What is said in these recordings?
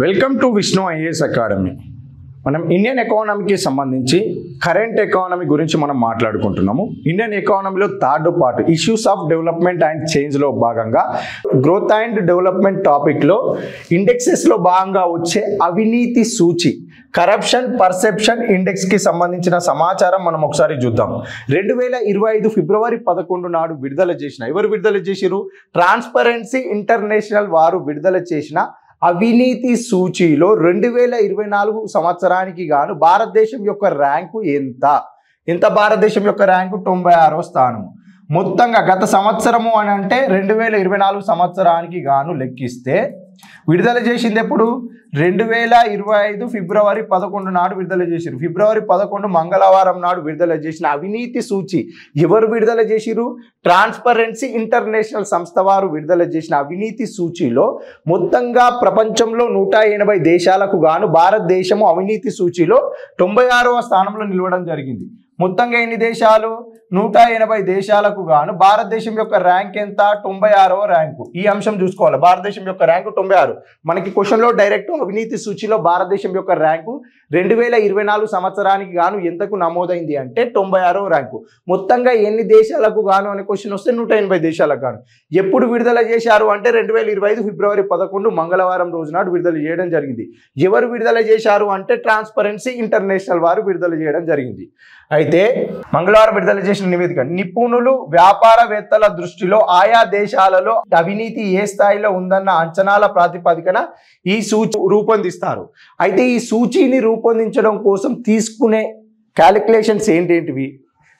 Welcome to Vishnu IAS academy. మనం Indian ఎకానమీకి సంబంధించి కరెంట్ ఎకానమీ గురించి మనం మాట్లాడుకుంటున్నాము. ఇండియన్ ఎకానమీలో third part issues of development and చేంజ్లో భాగంగా గ్రోత్ అండ్ డెవలప్మెంట్ టాపిక్లో ఇండెక్సెస్లో భాగంగా వచ్చే అవినీతి సూచి కరప్షన్ పర్సెప్షన్ ఇండెక్స్కి సంబంధించిన సమాచారం మనం ఒకసారి చూద్దాం. 2025 ఫిబ్రవరి 11 నాడు విడుదల చేసిన ఎవరు విడుదల చేసిరు? ట్రాన్స్పరెన్సీ ఇంటర్నేషనల్ వారు విడుదల చేసిన అవినీతి సూచీలో 2024 సంవత్సరానికి గాను భారతదేశం యొక్క ర్యాంకు ఎంత భారతదేశం యొక్క ర్యాంకు 96వ స్థానం. మొత్తంగా గత సంవత్సరము అని అంటే 2024 సంవత్సరానికి గాను లెక్కిస్తే విడుదల చేసింది ఎప్పుడు? 2025 ఫిబ్రవరి 11 నాడు విడుదల చేసిరు. ఫిబ్రవరి 11 మంగళవారం నాడు విడుదల చేసిన అవినీతి సూచి ఎవరు విడుదల చేసిరు? ట్రాన్స్పరెన్సీ ఇంటర్నేషనల్ సంస్థ వారు విడుదల చేసిన అవినీతి సూచీలో మొత్తంగా ప్రపంచంలో 180 దేశాలకు గాను భారతదేశము అవినీతి సూచీలో 96వ స్థానంలో నిలవడం జరిగింది. మొత్తంగా ఎన్ని దేశాలు? 180 దేశాలకు గాను భారతదేశం యొక్క ర్యాంక్ ఎంత? 96వ ర్యాంకు. ఈ అంశం చూసుకోవాలి. భారతదేశం యొక్క ర్యాంకు 96. మనకి క్వశ్చన్లో డైరెక్ట్ అవినీతి సూచిలో భారతదేశం యొక్క ర్యాంకు 2024 సంవత్సరానికి గాను ఎంతకు నమోదైంది అంటే 96వ ర్యాంకు. మొత్తంగా ఎన్ని దేశాలకు గాను అనే క్వశ్చన్ వస్తే 180 దేశాలకు గాను. ఎప్పుడు విడుదల చేశారు అంటే 2025 ఫిబ్రవరి 11 మంగళవారం రోజు నాడు విడుదల చేయడం జరిగింది. ఎవరు విడుదల చేశారు అంటే ట్రాన్స్పరెన్సీ ఇంటర్నేషనల్ వారు విడుదల చేయడం జరిగింది. అయితే మంగళవారం విడుదల చేసిన నివేదిక నిపుణులు వ్యాపారవేత్తల దృష్టిలో ఆయా దేశాలలో అవినీతి ఏ స్థాయిలో ఉందన్న అంచనాల ప్రాతిపదికన ఈ సూచి రూపొందిస్తారు. అయితే ఈ సూచీని రూపొందించడం కోసం తీసుకునే క్యాలిక్యులేషన్స్ ఏంటేంటివి,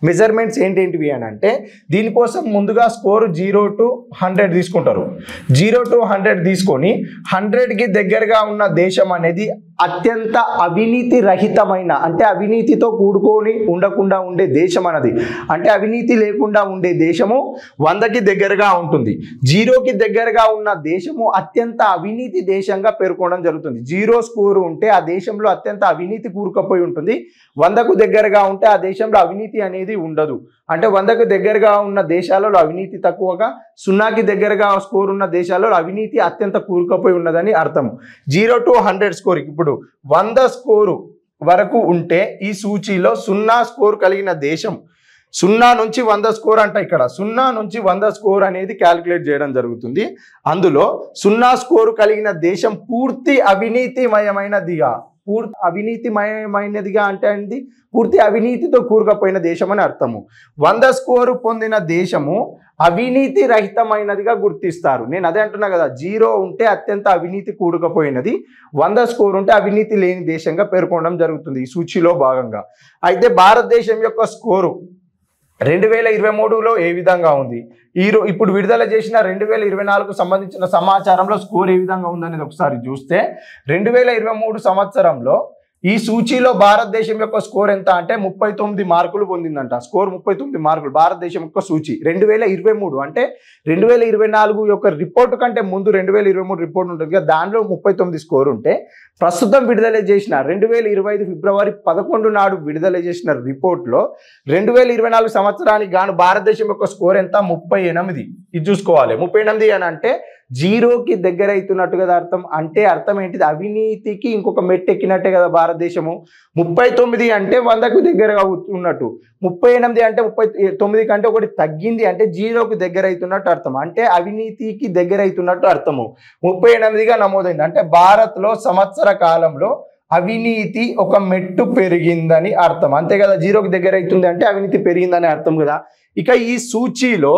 మెజర్మెంట్స్ ఏంటేంటివి అని అంటే దీనికోసం ముందుగా స్కోరు 0 to 100 తీసుకుంటారు. 0 to 100 తీసుకొని 100కి దగ్గరగా ఉన్న దేశం అనేది అత్యంత అవినీతి రహితమైన అంటే అవినీతితో కూడుకొని ఉండకుండా ఉండే దేశం అన్నది అంటే అవినీతి లేకుండా ఉండే దేశము 100కి దగ్గరగా ఉంటుంది. 0కి దగ్గరగా ఉన్న దేశము అత్యంత అవినీతి దేశంగా పేర్కొనడం జరుగుతుంది. 0 స్కోరు ఉంటే ఆ దేశంలో అత్యంత అవినీతి కూరుకుపోయి ఉంటుంది. 100కు దగ్గరగా ఉంటే ఆ దేశంలో అవినీతి అనేది ఉండదు. అంటే 100కు దగ్గరగా ఉన్న దేశాలలో అవినీతి తక్కువగా, 0కి దగ్గరగా స్కోర్ ఉన్న దేశాలలో అవినీతి అత్యంత కూరుకుపోయి ఉన్నదని అర్థం. 0 to 100 స్కోర్ ఇప్పుడు 100 స్కోరు వరకు ఉంటే ఈ సూచీలో 0 స్కోర్ కలిగిన దేశం 0 నుంచి 100 స్కోర్ అంట. ఇక్కడ 0 నుంచి 100 స్కోర్ అనేది క్యాలిక్యులేట్ చేయడం జరుగుతుంది. అందులో 0 స్కోరు కలిగిన దేశం పూర్తి అవినీతిమయమైనదిగా అంటే అండి పూర్తి అవినీతితో కూరుకుపోయిన దేశం అని అర్థము. 100 స్కోరు పొందిన దేశము అవినీతి రహితమైనదిగా గుర్తిస్తారు. నేను అదే అంటున్నా కదా, 0 ఉంటే అత్యంత అవినీతి కూడుకుపోయినది, 100 స్కోర్ ఉంటే అవినీతి లేని దేశంగా పేర్కొనడం జరుగుతుంది ఈ సూచీలో భాగంగా. అయితే భారతదేశం యొక్క స్కోరు 2023లో ఏ విధంగా ఉంది, ఇప్పుడు విడుదల చేసిన 2024కు సంబంధించిన సమాచారంలో స్కోర్ ఏ విధంగా ఉందనేది ఒకసారి చూస్తే 2023 సంవత్సరంలో ఈ సూచీలో భారతదేశం యొక్క స్కోర్ ఎంత అంటే 39 మార్కులు పొందిందంట. స్కోర్ 39 మార్కులు భారతదేశం యొక్క సూచి 2023 అంటే 2024 యొక్క రిపోర్టు కంటే ముందు 2023 రిపోర్ట్ ఉంటుంది కదా, దానిలో 39 స్కోర్ ఉంటే ప్రస్తుతం విడుదల చేసిన 2025 ఫిబ్రవరి 11 నాడు విడుదల చేసిన రిపోర్ట్లో 2024 సంవత్సరానికి గాను భారతదేశం యొక్క స్కోర్ ఎంత? 38. ఇది చూసుకోవాలి. 38 అని అంటే 0కి దగ్గర అవుతున్నట్టు కదా అర్థం. అంటే అర్థం ఏంటిది? అవినీతికి ఇంకొక మెట్టు ఎక్కినట్టే కదా భారతదేశము. 39 అంటే 100కు దగ్గరగా ఉన్నట్టు, 38 అంటే 39 కంటే ఒకటి తగ్గింది అంటే 0కి దగ్గర అవుతున్నట్టు అర్థం. అంటే అవినీతికి దగ్గర అవుతున్నట్టు అర్థము. 38గా నమోదైంది అంటే భారత్లో సంవత్సర కాలంలో అవినీతి ఒక మెట్టు పెరిగిందని అర్థం. అంతే కదా, 0కి దగ్గర అవుతుంది అంటే అవినీతి పెరిగిందని అర్థం కదా. ఇక ఈ సూచీలో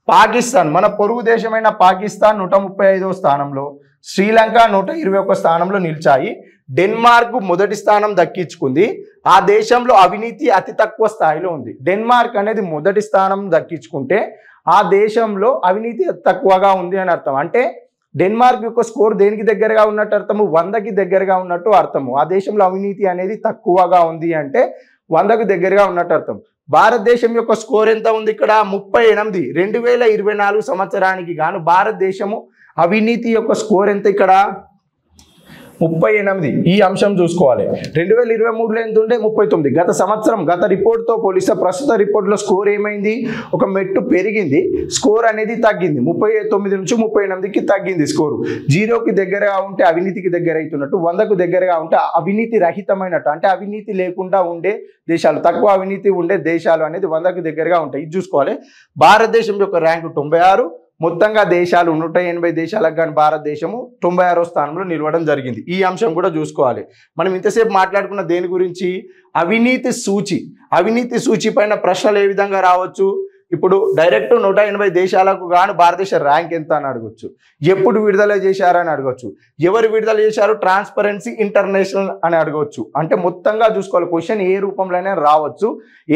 పాకిస్తాన్, మన పొరుగు దేశమైన పాకిస్తాన్ 135వ స్థానంలో, శ్రీలంక 121 స్థానంలో నిలిచాయి. డెన్మార్క్ మొదటి స్థానం దక్కించుకుంది. ఆ దేశంలో అవినీతి అతి తక్కువ స్థాయిలో ఉంది. డెన్మార్క్ అనేది మొదటి స్థానం దక్కించుకుంటే ఆ దేశంలో అవినీతి తక్కువగా ఉంది అని అర్థం. అంటే డెన్మార్క్ యొక్క స్కోర్ దేనికి దగ్గరగా ఉన్నట్టు అర్థము? 100కి దగ్గరగా ఉన్నట్టు అర్థము. ఆ దేశంలో అవినీతి అనేది తక్కువగా ఉంది అంటే 100కు దగ్గరగా ఉన్నట్టు అర్థం. భారతదేశం యొక్క స్కోర్ ఎంత ఉంది ఇక్కడ? 38. 2024 సంవత్సరానికి గాను భారతదేశము అవినీతి యొక్క స్కోర్ ఎంత ఇక్కడ? 38. ఈ అంశం చూసుకోవాలి. 2023లో ఎంత ఉండే 39. గత సంవత్సరం గత రిపోర్ట్తో పోలిస్తే ప్రస్తుత రిపోర్ట్లో స్కోర్ ఏమైంది, ఒక మెట్టు పెరిగింది, స్కోర్ అనేది తగ్గింది. 39 నుంచి 38కి తగ్గింది స్కోరు. 0కి దగ్గరగా ఉంటే అవినీతికి దగ్గర అవుతున్నట్టు, 100కు దగ్గరగా ఉంటే అవినీతి రహితమైనట్టు, అంటే అవినీతి లేకుండా ఉండే దేశాలు, తక్కువ అవినీతి ఉండే దేశాలు అనేది 100కు దగ్గరగా ఉంటాయి. ఇది చూసుకోవాలి. భారతదేశం యొక్క ర్యాంకు 96. మొత్తంగా దేశాలు 180 దేశాలకు కానీ భారతదేశము 96వ స్థానంలో నిలవడం జరిగింది. ఈ అంశం కూడా చూసుకోవాలి. మనం ఇంతసేపు మాట్లాడుకున్న దేని గురించి, అవినీతి సూచి. అవినీతి సూచి పైన ప్రశ్నలు ఏ విధంగా రావచ్చు, ఇప్పుడు డైరెక్ట్ 180 దేశాలకు గాను భారతదేశ ర్యాంక్ ఎంత అని అడగొచ్చు, ఎప్పుడు విడుదల చేశారని అడగొచ్చు, ఎవరు విడుదల చేశారు, ట్రాన్స్పరెన్సీ ఇంటర్నేషనల్ అని అడగవచ్చు. అంటే మొత్తంగా చూసుకోవాలి. క్వశ్చన్ ఏ రూపంలోనే రావచ్చు.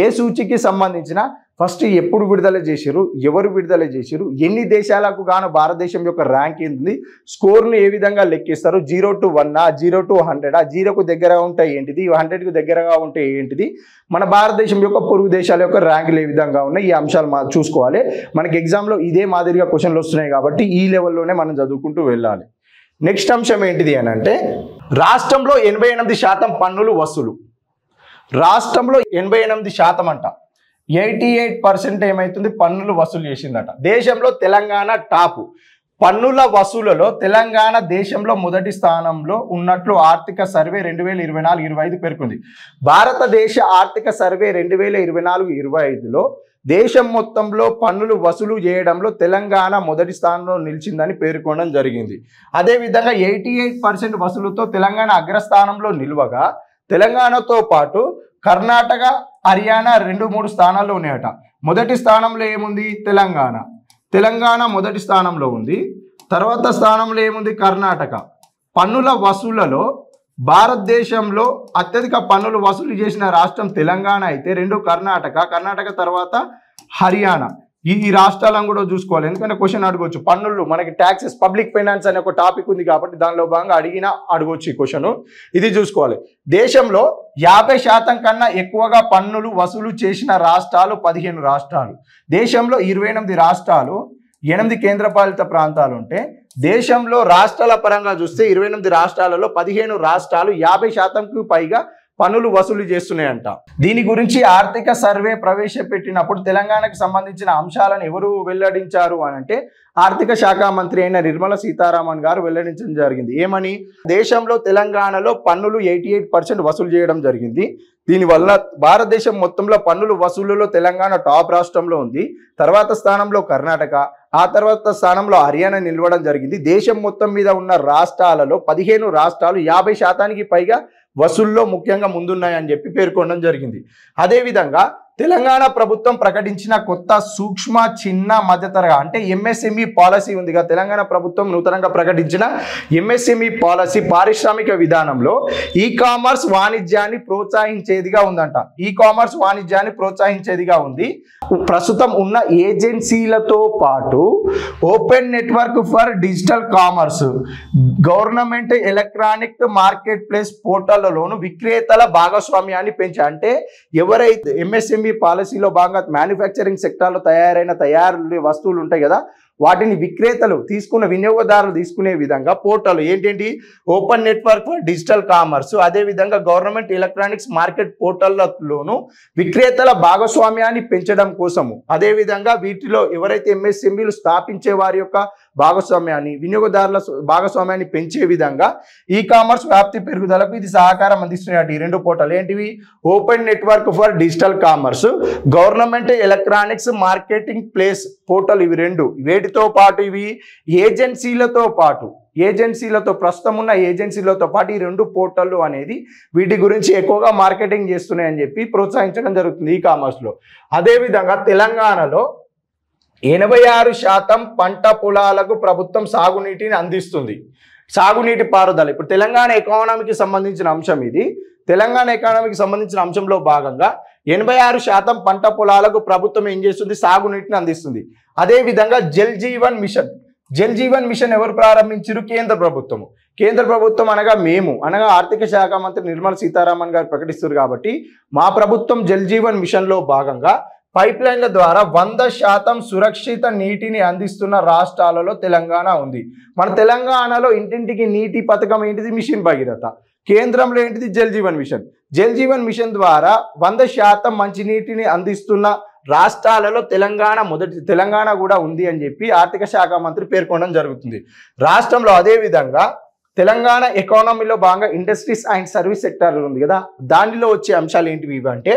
ఏ సూచికి సంబంధించిన ఫస్ట్ ఎప్పుడు విడుదల చేశారు, ఎవరు విడుదల చేశారు, ఎన్ని దేశాలకు గాను భారతదేశం యొక్క ర్యాంక్ ఏంది, స్కోర్ను ఏ విధంగా లెక్కిస్తారు, 0 to 1, 0 to 100, 0కు దగ్గరగా ఉంటే ఏంటిది, 100కు దగ్గరగా ఉంటే ఏంటిది, మన భారతదేశం యొక్క పొరుగు దేశాల యొక్క ర్యాంకులు ఏ విధంగా ఉన్నాయి, ఈ అంశాలు చూసుకోవాలి. మనకి ఎగ్జామ్లో ఇదే మాదిరిగా క్వశ్చన్లు వస్తున్నాయి కాబట్టి ఈ లెవెల్లోనే మనం చదువుకుంటూ వెళ్ళాలి. నెక్స్ట్ అంశం ఏంటిది అని అంటే, రాష్ట్రంలో 88% పన్నులు వసూలు. రాష్ట్రంలో 88% అంట, 88% ఏమవుతుంది, పన్నులు వసూలు చేసిందట. దేశంలో తెలంగాణ టాపు. పన్నుల వసూలులో తెలంగాణ దేశంలో మొదటి స్థానంలో ఉన్నట్లు ఆర్థిక సర్వే 2024-25 పేర్కొంది. భారతదేశ ఆర్థిక సర్వే 2024-25లో దేశం మొత్తంలో పన్నులు వసూలు చేయడంలో తెలంగాణ మొదటి స్థానంలో నిలిచిందని పేర్కొనడం జరిగింది. అదేవిధంగా 88% వసూలుతో తెలంగాణ అగ్రస్థానంలో నిలువగా, తెలంగాణతో పాటు కర్ణాటక, హర్యానా 2-3 స్థానాల్లో ఉన్నాయట. మొదటి స్థానంలో ఏముంది, తెలంగాణ మొదటి స్థానంలో ఉంది. తర్వాత స్థానంలో ఏముంది, కర్ణాటక. పన్నుల వసూళ్లలో భారతదేశంలో అత్యధిక పన్నులు వసూలు చేసిన రాష్ట్రం తెలంగాణ అయితే, 2 కర్ణాటక తర్వాత హర్యానా. ఈ రాష్ట్రాలను కూడా చూసుకోవాలి. ఎందుకంటే క్వశ్చన్ అడగవచ్చు. పన్నులు మనకి ట్యాక్సెస్, పబ్లిక్ ఫైనాన్స్ అనే ఒక టాపిక్ ఉంది కాబట్టి దానిలో భాగంగా అడగవచ్చు ఈ క్వశ్చన్. ఇది చూసుకోవాలి. దేశంలో 50% కన్నా ఎక్కువగా పన్నులు వసూలు చేసిన రాష్ట్రాలు 15 రాష్ట్రాలు. దేశంలో 28 రాష్ట్రాలు, 8 కేంద్రపాలిత ప్రాంతాలు ఉంటే, దేశంలో రాష్ట్రాల పరంగా చూస్తే 28 రాష్ట్రాలలో 15 రాష్ట్రాలు 50%కు పైగా పన్నులు వసూలు చేస్తున్నాయంట. దీని గురించి ఆర్థిక సర్వే ప్రవేశపెట్టినప్పుడు తెలంగాణకు సంబంధించిన అంశాలను ఎవరు వెల్లడించారు అని అంటే, ఆర్థిక శాఖ మంత్రి అయిన నిర్మలా సీతారామన్ గారు వెల్లడించడం జరిగింది. ఏమని, దేశంలో తెలంగాణలో పన్నులు 88% వసూలు చేయడం జరిగింది. దీనివల్ల భారతదేశం మొత్తంలో పన్నులు వసూలులో తెలంగాణ టాప్ రాష్ట్రంలో ఉంది. తర్వాత స్థానంలో కర్ణాటక, ఆ తర్వాత స్థానంలో హర్యానా నిలవడం జరిగింది. దేశం మొత్తం మీద ఉన్న రాష్ట్రాలలో 15 రాష్ట్రాలు 50%కి పైగా వసూల్లో ముఖ్యంగా ముందున్నాయని చెప్పి పేర్కొనడం జరిగింది. అదేవిధంగా తెలంగాణ ప్రభుత్వం ప్రకటించిన కొత్త సూక్ష్మ, చిన్న, మధ్యతరహా అంటే ఎంఎస్ఎంఈ పాలసీ ఉందిగా. తెలంగాణ ప్రభుత్వం నూతనంగా ప్రకటించిన ఎంఎస్ఎంఈ పాలసీ పారిశ్రామిక విధానంలో ఈ కామర్స్ వాణిజ్యాన్ని ప్రోత్సహించేదిగా ఉందంట. ఈ కామర్స్ వాణిజ్యాన్ని ప్రోత్సహించేదిగా ఉంది. ప్రస్తుతం ఉన్న ఏజెన్సీలతో పాటు open network for digital commerce, government electronic market place పోర్టళ్లలోను విక్రేతల భాగస్వామ్యాన్ని పెంచి, అంటే ఎవరైతే ఎంఎస్ఎంఈ పాలసీలో భాగంగా మ్యానుఫ్యాక్చరింగ్ సెక్టార్లో తయారు వస్తువులు ఉంటాయి కదా, వాటిని విక్రేతలు తీసుకున్న వినియోగదారులు తీసుకునే విధంగా పోర్టల్ ఏంటేంటి, open network for digital commerce, అదేవిధంగా గవర్నమెంట్ ఎలక్ట్రానిక్స్ మార్కెట్ పోర్టళ్లలోను విక్రేతల భాగస్వామ్యాన్ని పెంచడం కోసము, అదేవిధంగా వీటిలో ఎవరైతే ఎంఎస్ఎంఈలు స్థాపించే వారి యొక్క భాగస్వామ్యాన్ని, వినియోగదారుల భాగస్వామ్యాన్ని పెంచే విధంగా ఈ కామర్స్ వ్యాప్తి పెరుగుదలకు ఇది సహకారం అందిస్తున్నాయి. ఈ 2 పోర్టల్ ఏంటివి, open network for digital commerce, government electronics marketing place portal. ఇవి 2. వీటితో పాటు ఇవి ఏజెన్సీలతో ప్రస్తుతం ఉన్న ఏజెన్సీలతో పాటు ఈ 2 పోర్టళ్ళు అనేది వీటి గురించి ఎక్కువగా మార్కెటింగ్ చేస్తున్నాయని చెప్పి ప్రోత్సహించడం జరుగుతుంది ఈ కామర్స్లో. అదేవిధంగా తెలంగాణలో 86% పంట పొలాలకు ప్రభుత్వం సాగునీటిని అందిస్తుంది. సాగునీటి పారుదల ఇప్పుడు తెలంగాణ ఎకానమీకి సంబంధించిన అంశం ఇది. తెలంగాణ ఎకానమీకి సంబంధించిన అంశంలో భాగంగా 86% పంట పొలాలకు ప్రభుత్వం ఏం చేస్తుంది, సాగునీటిని అందిస్తుంది. అదేవిధంగా జల్ జీవన్ మిషన్ ఎవరు ప్రారంభించారు, కేంద్ర ప్రభుత్వము. కేంద్ర ప్రభుత్వం అనగా ఆర్థిక శాఖ మంత్రి నిర్మలా సీతారామన్ గారు ప్రకటిస్తారు కాబట్టి, మా ప్రభుత్వం జల్ జీవన్ మిషన్లో భాగంగా పైప్ లైన్ల ద్వారా 100% సురక్షిత నీటిని అందిస్తున్న రాష్ట్రాలలో తెలంగాణ ఉంది. మన తెలంగాణలో ఇంటింటికి నీటి పథకం ఏంటిది? మిషన్ భగీరథ. కేంద్రంలో ఏంటిది? జల్ జీవన్ మిషన్. జల్ జీవన్ మిషన్ ద్వారా 100% మంచినీటిని అందిస్తున్న రాష్ట్రాలలో తెలంగాణ కూడా ఉంది అని చెప్పి ఆర్థిక శాఖ మంత్రి పేర్కొనడం జరుగుతుంది. రాష్ట్రంలో అదే విధంగా తెలంగాణ ఎకానమీలో భాగంగా ఇండస్ట్రీస్ అండ్ సర్వీస్ సెక్టర్ ఉంది కదా, దానిలో వచ్చే అంశాలు ఏంటివి అంటే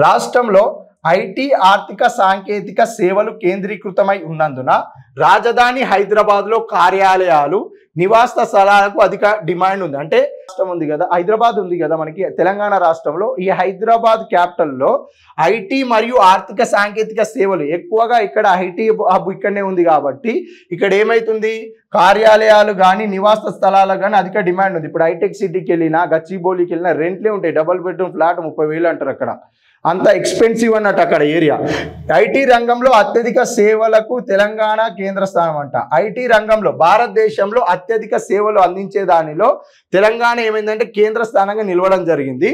రాష్ట్రంలో ఐటీ ఆర్థిక సాంకేతిక సేవలు కేంద్రీకృతమై ఉన్నందున రాజధాని హైదరాబాద్లో కార్యాలయాలు నివాస స్థలాలకు అధిక డిమాండ్ ఉంది. అంటే రాష్ట్రం ఉంది కదా, హైదరాబాద్ ఉంది కదా మనకి తెలంగాణ రాష్ట్రంలో, ఈ హైదరాబాద్ క్యాపిటల్లో ఐటీ మరియు ఆర్థిక సాంకేతిక సేవలు ఎక్కువగా ఇక్కడ ఐటీ హబ్ ఇక్కడనే ఉంది కాబట్టి ఇక్కడ ఏమైతుంది, కార్యాలయాలు కానీ నివాస స్థలాలకు కానీ అధిక డిమాండ్ ఉంది. ఇప్పుడు హైటెక్ సిటీకి వెళ్ళినా గచ్చిబౌలికి వెళ్ళినా రెంట్లే ఉంటాయి. డబుల్ బెడ్రూమ్ ఫ్లాట్ 30,000 అంటారు. అక్కడ అంత ఎక్స్పెన్సివ్ అన్నట్టు అక్కడ ఏరియా. ఐటీ రంగంలో అత్యధిక సేవలకు తెలంగాణ కేంద్ర స్థానం అంట. ఐటీ రంగంలో భారతదేశంలో అత్యధిక సేవలు అందించే దానిలో తెలంగాణ ఏమైందంటే కేంద్ర స్థానంగా నిలవడం జరిగింది.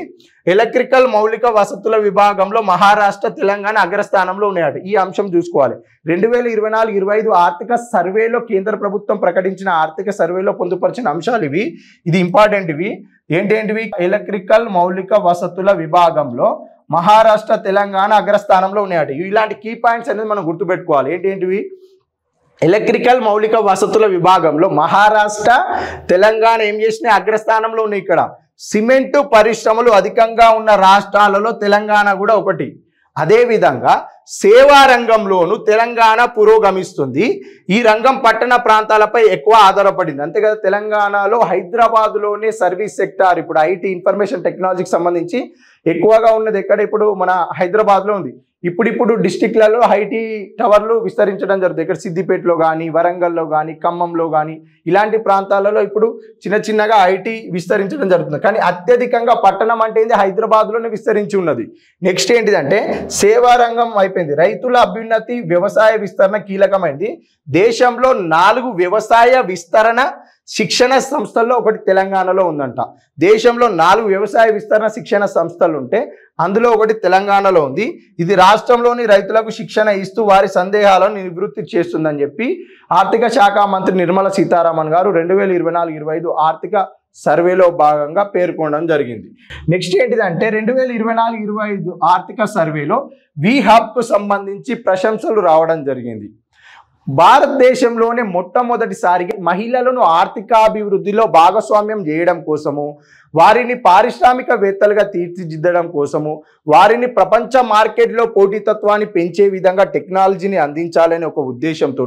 ఎలక్ట్రికల్ మౌలిక వసతుల విభాగంలో మహారాష్ట్ర, తెలంగాణ అగ్రస్థానంలో ఉన్నాయట. ఈ అంశం చూసుకోవాలి. 2024-25 ఆర్థిక సర్వేలో కేంద్ర ప్రభుత్వం ప్రకటించిన ఆర్థిక సర్వేలో పొందుపరిచిన అంశాలు ఇవి. ఇది ఇంపార్టెంట్. ఇవి ఏంటేంటివి? ఎలక్ట్రికల్ మౌలిక వసతుల విభాగంలో మహారాష్ట్ర, తెలంగాణ అగ్రస్థానంలో ఉన్నాయట. ఇలాంటి కీ పాయింట్స్ అనేది మనం గుర్తుపెట్టుకోవాలి. ఏంటేంటివి? ఎలక్ట్రికల్ మౌలిక వసతుల విభాగంలో మహారాష్ట్ర, తెలంగాణ ఏం చేసినాయి? అగ్రస్థానంలో ఉన్నాయి. ఇక్కడ సిమెంటు పరిశ్రమలు అధికంగా ఉన్న రాష్ట్రాలలో తెలంగాణ కూడా ఒకటి. అదేవిధంగా సేవా రంగంలోనూ తెలంగాణ పురోగమిస్తుంది. ఈ రంగం పట్టణ ప్రాంతాలపై ఎక్కువ ఆధారపడింది. అంతే కదా, తెలంగాణలో హైదరాబాద్లోనే సర్వీస్ సెక్టార్, ఇప్పుడు ఐటీ ఇన్ఫర్మేషన్ టెక్నాలజీకి సంబంధించి ఎక్కువగా ఉన్నది ఎక్కడ? ఇప్పుడు మన హైదరాబాద్లో ఉంది. ఇప్పుడు డిస్టిక్లలో ఐటీ టవర్లు విస్తరించడం జరుగుతుంది. ఇక్కడ సిద్దిపేటలో కానీ, వరంగల్లో కానీ, ఖమ్మంలో కానీ ఇలాంటి ప్రాంతాలలో ఇప్పుడు చిన్నగా ఐటీ విస్తరించడం జరుగుతుంది. కానీ అత్యధికంగా పట్టణం అంటే ఏంది? హైదరాబాద్లోనే విస్తరించి ఉన్నది. నెక్స్ట్ ఏంటిదంటే సేవా రంగం అయిపోయింది. రైతుల అభ్యున్నతి, వ్యవసాయ విస్తరణ కీలకమైంది. దేశంలో 4 వ్యవసాయ విస్తరణ శిక్షణ సంస్థల్లో ఒకటి తెలంగాణలో ఉందంట. దేశంలో 4 వ్యవసాయ విస్తరణ శిక్షణ సంస్థలు ఉంటే అందులో ఒకటి తెలంగాణలో ఉంది. ఇది రాష్ట్రంలోని రైతులకు శిక్షణ ఇస్తూ వారి సందేహాలను నివృత్తి చేస్తుందని చెప్పి ఆర్థిక శాఖ మంత్రి నిర్మలా సీతారామన్ గారు 2024-25 ఆర్థిక సర్వేలో భాగంగా పేర్కొనడం జరిగింది. నెక్స్ట్ ఏంటిదంటే 2024-25 ఆర్థిక సర్వేలో వీహబ్కు సంబంధించి ప్రశంసలు రావడం జరిగింది. భారతదేశంలోనే మొట్టమొదటిసారిగా మహిళలను ఆర్థికాభివృద్ధిలో భాగస్వామ్యం చేయడం కోసము, వారిని పారిశ్రామికవేత్తలుగా తీర్చిదిద్దడం కోసము, వారిని ప్రపంచ మార్కెట్లో పోటీతత్వాన్ని పెంచే విధంగా టెక్నాలజీని అందించాలనే ఒక ఉద్దేశంతో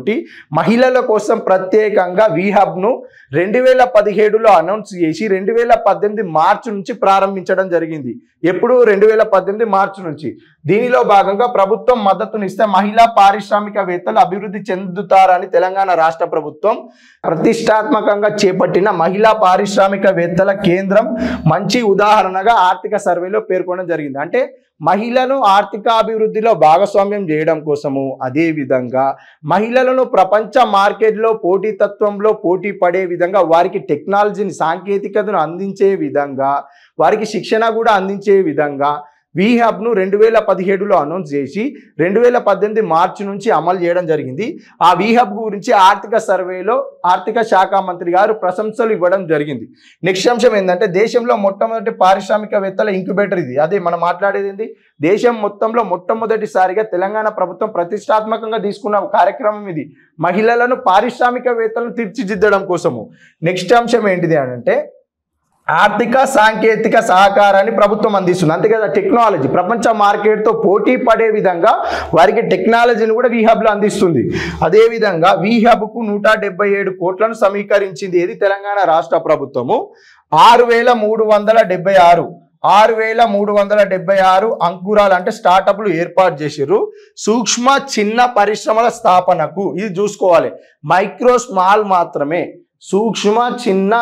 మహిళల కోసం ప్రత్యేకంగా వీహబ్ను 2017లో అనౌన్స్ చేసి 2018 మార్చి నుంచి ప్రారంభించడం జరిగింది. ఎప్పుడు? 2018 మార్చి నుంచి. దీనిలో భాగంగా ప్రభుత్వం మద్దతునిస్తే మహిళా పారిశ్రామికవేత్తలు అభివృద్ధి చెందుతారని తెలంగాణ రాష్ట్ర ప్రభుత్వం ప్రతిష్టాత్మకంగా చేపట్టిన మహిళా పారిశ్రామికవేత్తల కేంద్రం మంచి ఉదాహరణగా ఆర్థిక సర్వేలో పేర్కొనడం జరిగింది. అంటే మహిళలను ఆర్థికాభివృద్ధిలో భాగస్వామ్యం చేయడం కోసము, అదేవిధంగా మహిళలను ప్రపంచ మార్కెట్లో పోటీతత్వంలో పోటీ పడే విధంగా వారికి టెక్నాలజీని, సాంకేతికతను అందించే విధంగా, వారికి శిక్షణ కూడా అందించే విధంగా వీహబ్ను 2017లో అనౌన్స్ చేసి 2018 మార్చి నుంచి అమలు చేయడం జరిగింది. ఆ వీహబ్ గురించి ఆర్థిక సర్వేలో ఆర్థిక శాఖ మంత్రి గారు ప్రశంసలు ఇవ్వడం జరిగింది. నెక్స్ట్ అంశం ఏంటంటే దేశంలో మొట్టమొదటి పారిశ్రామికవేత్తల ఇంక్యుబేటర్ ఇది. అదే మనం మాట్లాడేది ఏంటి? దేశం మొత్తంలో మొట్టమొదటిసారిగా తెలంగాణ ప్రభుత్వం ప్రతిష్టాత్మకంగా తీసుకున్న కార్యక్రమం ఇది. మహిళలను పారిశ్రామికవేత్తలను తీర్చిదిద్దడం కోసము. నెక్స్ట్ అంశం ఏంటిది అంటే ఆర్థిక సాంకేతిక సహకారాన్ని ప్రభుత్వం అందిస్తుంది. అంతే కదా, టెక్నాలజీ ప్రపంచ మార్కెట్తో పోటీ పడే విధంగా వారికి టెక్నాలజీని కూడా వీహబ్లో అందిస్తుంది. అదేవిధంగా వీహబ్కు 177 కోట్లను సమీకరించింది. ఇది తెలంగాణ రాష్ట్ర ప్రభుత్వము. 6,376 అంకురాలు అంటే స్టార్టప్లు ఏర్పాటు చేసిర్రు. సూక్ష్మ చిన్న పరిశ్రమల స్థాపనకు, ఇది చూసుకోవాలి, మైక్రో స్మాల్ మాత్రమే, సూక్ష్మ చిన్న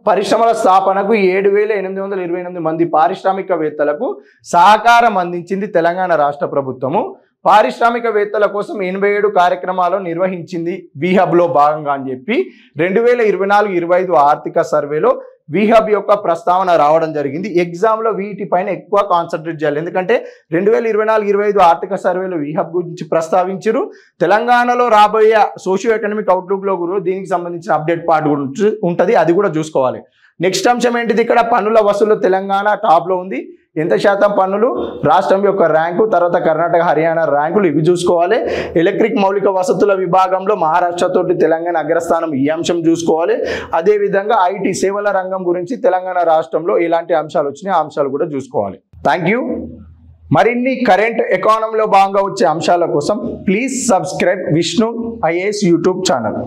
పరిశ్రమల స్థాపనకు 7,828 మంది పారిశ్రామికవేత్తలకు సహకారం అందించింది తెలంగాణ రాష్ట్ర ప్రభుత్వము. పారిశ్రామికవేత్తల కోసం 87 కార్యక్రమాలు నిర్వహించింది వీహబ్లో భాగంగా అని చెప్పి 2024-25 ఆర్థిక సర్వేలో వీహబ్ యొక్క ప్రస్తావన రావడం జరిగింది. ఎగ్జామ్లో వీటిపైన ఎక్కువ కాన్సన్ట్రేట్ చేయాలి. ఎందుకంటే 2024-25 ఆర్థిక సర్వేలో వీహబ్ గురించి ప్రస్తావించారు. తెలంగాణలో రాబోయే సోషియో ఎకనామిక్ అవుట్లుక్లో కూడా దీనికి సంబంధించిన అప్డేట్ పార్ట్ గురించి ఉంటుంది, అది కూడా చూసుకోవాలి. నెక్స్ట్ అంశం ఏంటిది, ఇక్కడ పన్నుల వసూలు తెలంగాణ టాప్లో ఉంది. ఎంత శాతం పన్నులు, రాష్ట్రం యొక్క ర్యాంకు, తర్వాత కర్ణాటక, హర్యానా ర్యాంకులు, ఇవి చూసుకోవాలి. ఎలక్ట్రిక్ మౌలిక వసతుల విభాగంలో మహారాష్ట్రతోటి తెలంగాణ అగ్రస్థానం, ఈ అంశం చూసుకోవాలి. అదేవిధంగా ఐటీ సేవల రంగం గురించి తెలంగాణ రాష్ట్రంలో ఎలాంటి అంశాలు వచ్చినాయి, ఆ అంశాలు కూడా చూసుకోవాలి. Thank you. మరిన్ని కరెంట్ ఎకానమీలో భాగంగా వచ్చే అంశాల కోసం please subscribe Vishnu IAS YouTube channel.